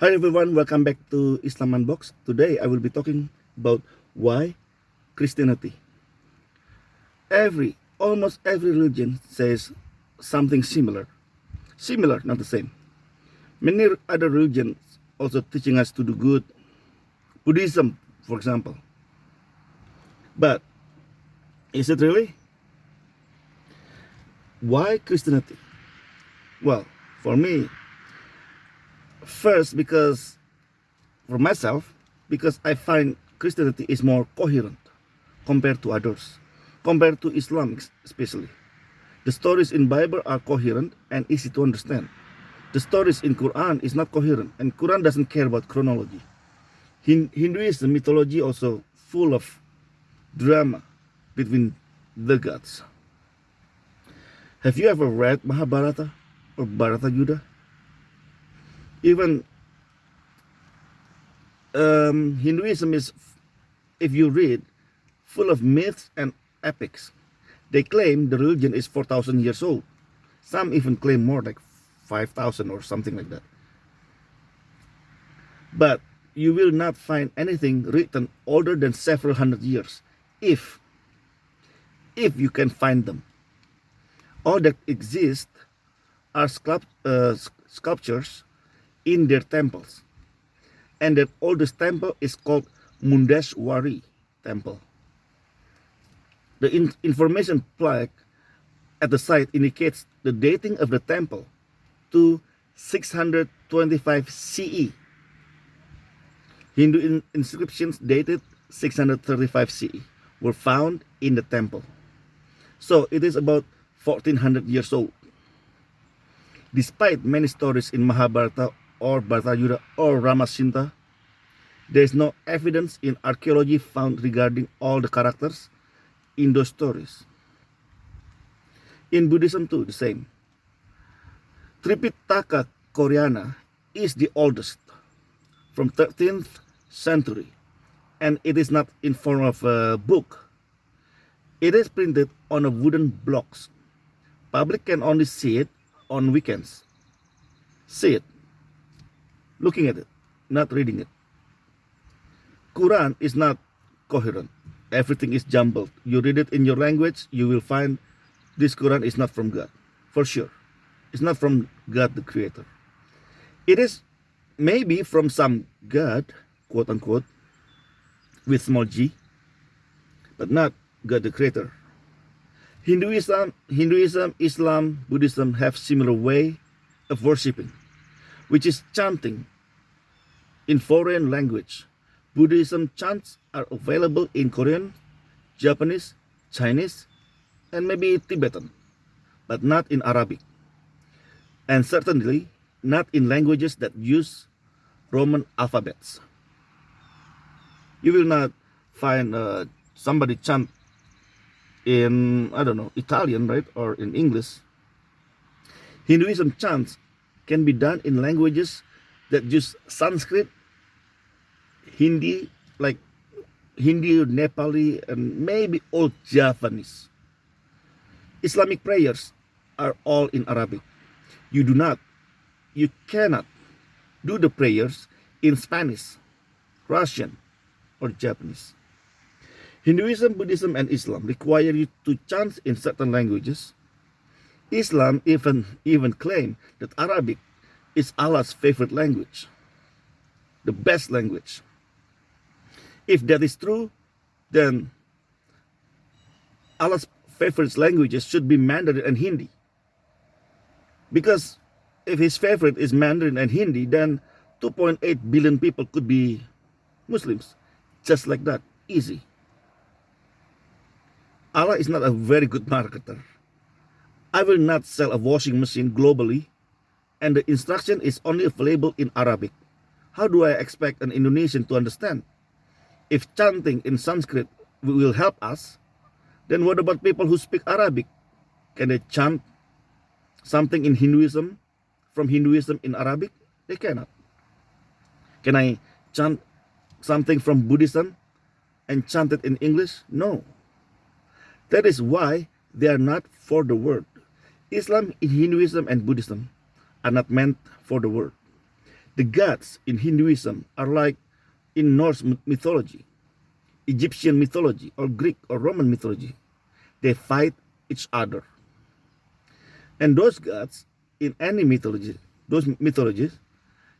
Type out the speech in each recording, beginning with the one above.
Hi everyone, welcome back to Islam Unboxed. Today I will be talking about why Christianity. Almost every religion says something similar. Similar, not the same. Many other religions also teaching us to do good. Buddhism, for example. But is it really? Why Christianity? Well, for me, first for myself, because I find Christianity is more coherent compared to others, compared to Islam especially. The stories in Bible are coherent and easy to understand. The stories in Quran is not coherent, and Quran doesn't care about chronology. Hinduism mythology also full of drama between the gods. Have you ever read Mahabharata or Bharata Yuddha? Even Hinduism is, if you read, full of myths and epics. They claim the religion is 4,000 years old. Some even claim more, like 5,000 or something like that. But you will not find anything written older than several hundred years, if you can find them. All that exist are sculptures in their temples, and their oldest temple is called Mundeshwari Temple. The information plaque at the site indicates the dating of the temple to 625 CE. Hindu inscriptions dated 635 CE were found in the temple. So it is about 1400 years old. Despite many stories in Mahabharata or Bharata Yuddha or Ramashinta, there is no evidence in archaeology found regarding all the characters in those stories. In Buddhism too, the same. Tripitaka Koreana is the oldest, from 13th century, and it is not in form of a book. It is printed on a wooden blocks. Public can only see it on weekends. See it, looking at it, not reading it. Quran is not coherent. Everything is jumbled. You read it in your language, you will find this Quran is not from God, for sure. It's not from God the Creator. It is maybe from some God, quote unquote, with small g, but not God the Creator. Hinduism, Islam, Buddhism have similar way of worshipping, which is chanting in foreign language. Buddhism chants are available in Korean, Japanese, Chinese, and maybe Tibetan, but not in Arabic. And certainly not in languages that use Roman alphabets. You will not find somebody chant in, I don't know, Italian, right? Or in English. Hinduism chants can be done in languages that use Sanskrit, Hindi, like Hindi, Nepali, and maybe Old Javanese. Islamic prayers are all in Arabic. You cannot do the prayers in Spanish, Russian, or Japanese. Hinduism, Buddhism, and Islam require you to chant in certain languages. Islam even claim that Arabic is Allah's favorite language, the best language. If that is true, then Allah's favorite languages should be Mandarin and Hindi. Because if his favorite is Mandarin and Hindi, then 2.8 billion people could be Muslims. Just like that, easy. Allah is not a very good marketer. I will not sell a washing machine globally, and the instruction is only available in Arabic. How do I expect an Indonesian to understand? If chanting in Sanskrit will help us, then what about people who speak Arabic? Can they chant something in Hinduism, from Hinduism in Arabic? They cannot. Can I chant something from Buddhism and chant it in English? No. That is why they are not for the world. Islam, Hinduism, and Buddhism are not meant for the world. The gods in Hinduism are like in Norse mythology, Egyptian mythology, or Greek or Roman mythology. They fight each other. And those gods in any mythology, those mythologies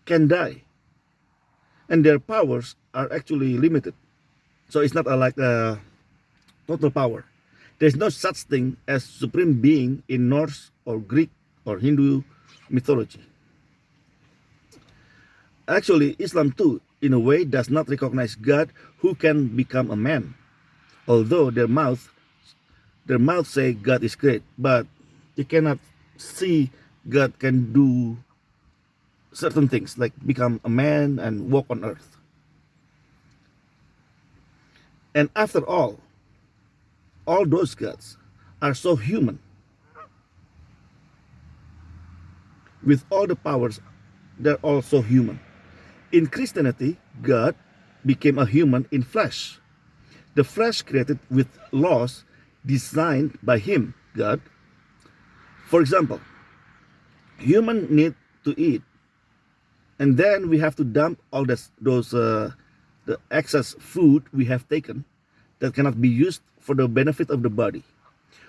can die. And their powers are actually limited. So it's not like a total power. There's no such thing as supreme being in Norse or Greek or Hindu mythology. Actually, Islam too, in a way, does not recognize God who can become a man. Although their mouth say God is great, but you cannot see God can do certain things like become a man and walk on earth. And after all those gods are so human. With all the powers, they're also human. In Christianity, God became a human in flesh. The flesh created with laws designed by Him, God. For example, human need to eat, and then we have to dump all the excess food we have taken that cannot be used for the benefit of the body.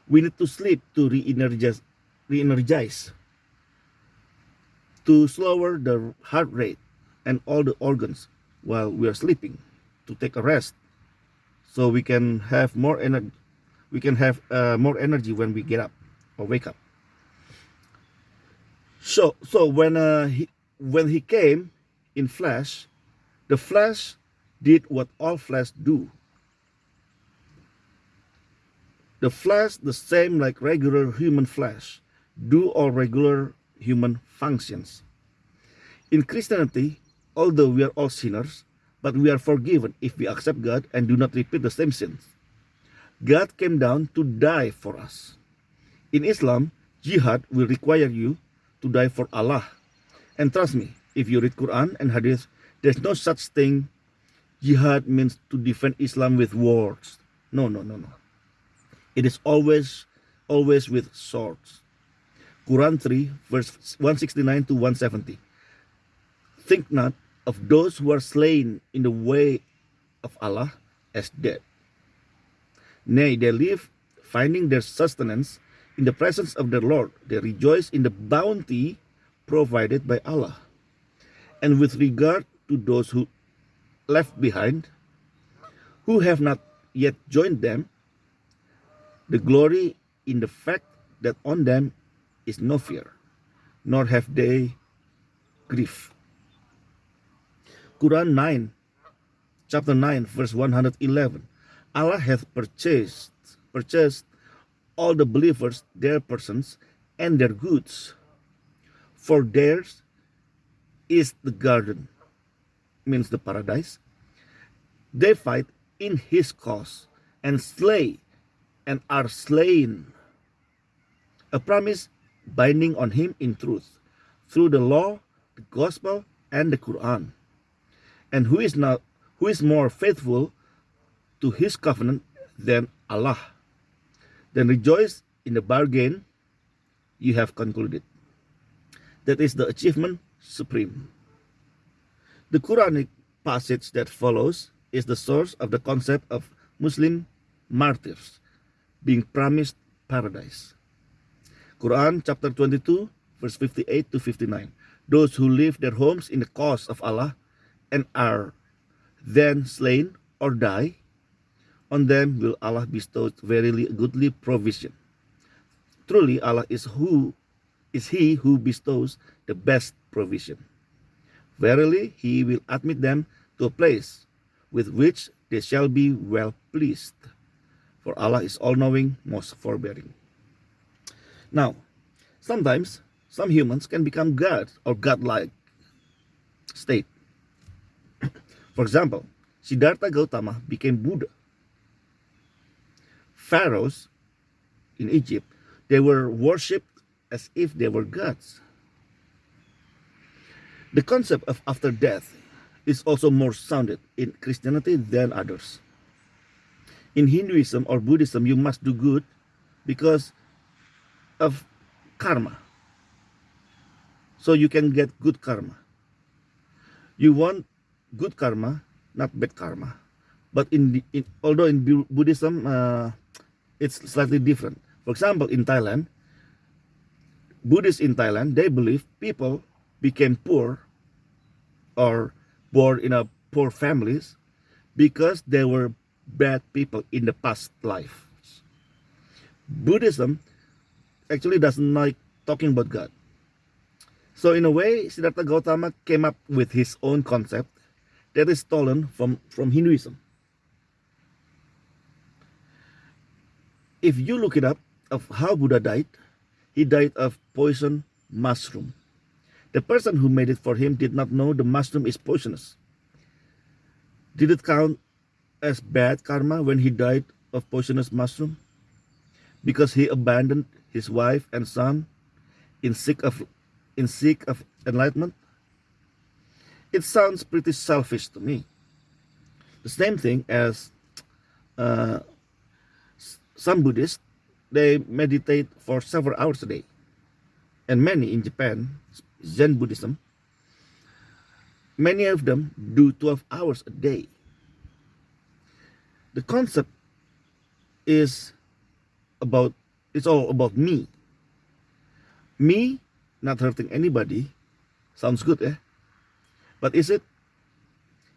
We need to sleep to re-energize, to slower the heart rate and all the organs while we are sleeping, to take a rest, so we can have more energy. We can have more energy when we get up or wake up. So when he came in flesh, the flesh did what all flesh do. The flesh, the same like regular human flesh, do all regular human functions. In Christianity, although we are all sinners, but we are forgiven if we accept God and do not repeat the same sins. God came down to die for us. In Islam, jihad will require you to die for Allah. And trust me, if you read Quran and Hadith, there's no such thing. Jihad means to defend Islam with words. No. It is always with swords. Quran 3, verse 169 to 170. Think not of those who are slain in the way of Allah as dead. Nay, they live, finding their sustenance in the presence of their Lord. They rejoice in the bounty provided by Allah. And with regard to those who left behind, who have not yet joined them, the glory in the fact that on them is no fear, nor have they grief. Quran 9, chapter 9, verse 111. Allah hath purchased all the believers, their persons, and their goods. For theirs is the garden, means the paradise. They fight in His cause, and slay, and are slain. A promise binding on Him in truth, through the law, the gospel, and the Quran. And who is more faithful to His covenant than Allah? Then rejoice in the bargain you have concluded. That is the achievement supreme. The Quranic passage that follows is the source of the concept of Muslim martyrs being promised paradise. Quran chapter 22, verse 58 to 59. Those who leave their homes in the cause of Allah and are then slain or die, on them will Allah bestow verily goodly provision. Truly Allah is He who bestows the best provision. Verily He will admit them to a place with which they shall be well pleased. For Allah is all-knowing, most forbearing. Now, sometimes some humans can become God or godlike state. For example, Siddhartha Gautama became Buddha. Pharaohs in Egypt, they were worshipped as if they were gods. The concept of after death is also more sounded in Christianity than others. In Hinduism or Buddhism, you must do good because of karma. So you can get good karma. You want good karma, not bad karma. But although in Buddhism, it's slightly different. For example, in Thailand, Buddhists in Thailand, they believe people became poor or born in a poor families because they were bad people in the past life. Buddhism actually doesn't like talking about God. So in a way, Siddhartha Gautama came up with his own concept that is stolen from Hinduism. If you look it up of how Buddha died, he died of poison mushroom. The person who made it for him did not know the mushroom is poisonous. Did it count as bad karma when he died of poisonous mushroom? Because he abandoned his wife and son in seek of enlightenment? It sounds pretty selfish to me. The same thing as some Buddhists, they meditate for several hours a day. And many in Japan, Zen Buddhism, many of them do 12 hours a day. The concept is it's all about me. Me not hurting anybody sounds good, eh? But is it?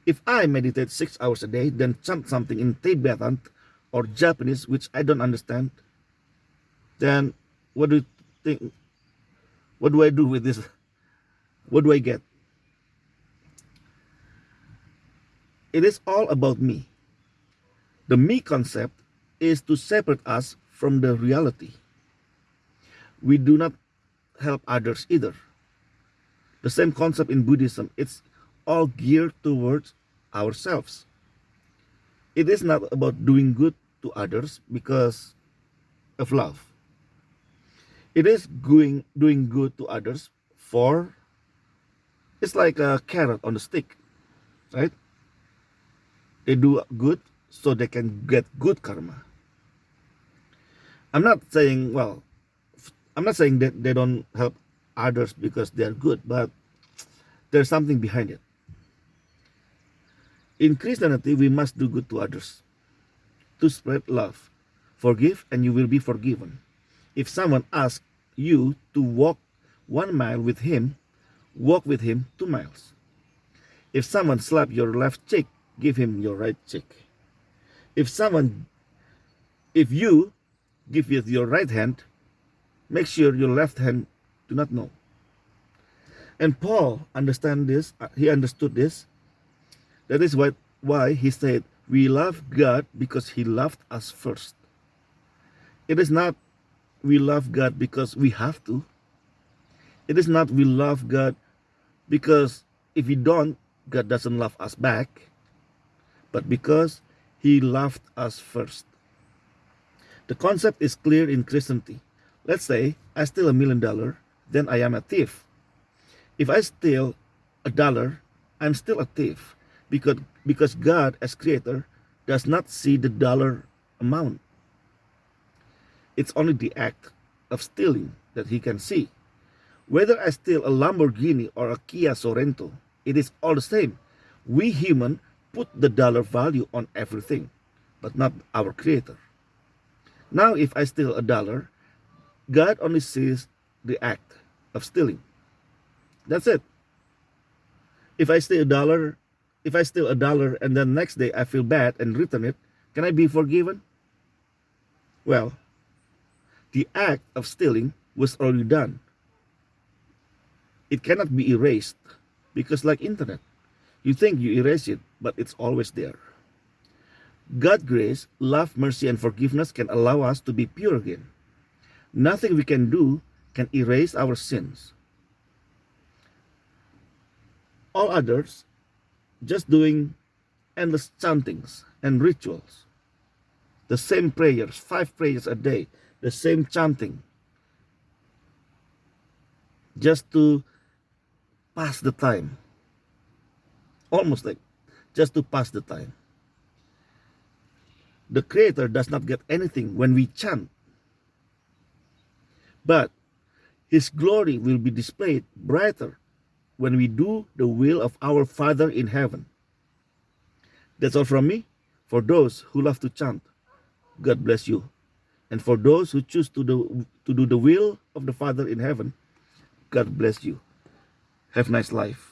If I meditate 6 hours a day, then chant something in Tibetan or Japanese, which I don't understand, then what do you think? What do I do with this? What do I get? It is all about me. The me concept is to separate us from the reality. We do not help others either. The same concept in Buddhism, it's all geared towards ourselves. It is not about doing good to others because of love. It is doing good to others for, it's like a carrot on a stick, right? They do good so they can get good karma. I'm not saying that they don't help others because they're good, but there's something behind it. In Christianity, we must do good to others to spread love. Forgive and you will be forgiven. If someone asks you to walk 1 mile with him, walk with him 2 miles. If someone slaps your left cheek, give him your right cheek. If you give with your right hand, make sure your left hand do not know. And Paul understood this. That is why he said, we love God because he loved us first. It is not we love God because we have to. It is not we love God because if we don't, God doesn't love us back, but because he loved us first. The concept is clear in Christianity. Let's say I steal $1 million, then I am a thief. If I steal $1, I'm still a thief because God as creator does not see the dollar amount. It's only the act of stealing that he can see. Whether I steal a Lamborghini or a Kia Sorento, it is all the same. We human put the dollar value on everything, but not our creator. Now if I steal $1, God only sees the act of stealing. That's it. If I steal $1 and then next day I feel bad and return it, can I be forgiven? Well, the act of stealing was already done. It cannot be erased because like internet, you think you erase it, but it's always there. God's grace, love, mercy, and forgiveness can allow us to be pure again. Nothing we can do can erase our sins. All others just doing endless chantings and rituals. The same prayers, 5 prayers a day, the same chanting, just to pass the time. Almost like just to pass the time. The Creator does not get anything when we chant, but His glory will be displayed brighter when we do the will of our Father in heaven. That's all from me. For those who love to chant, God bless you. And for those who choose to do the will of the Father in heaven, God bless you. Have a nice life.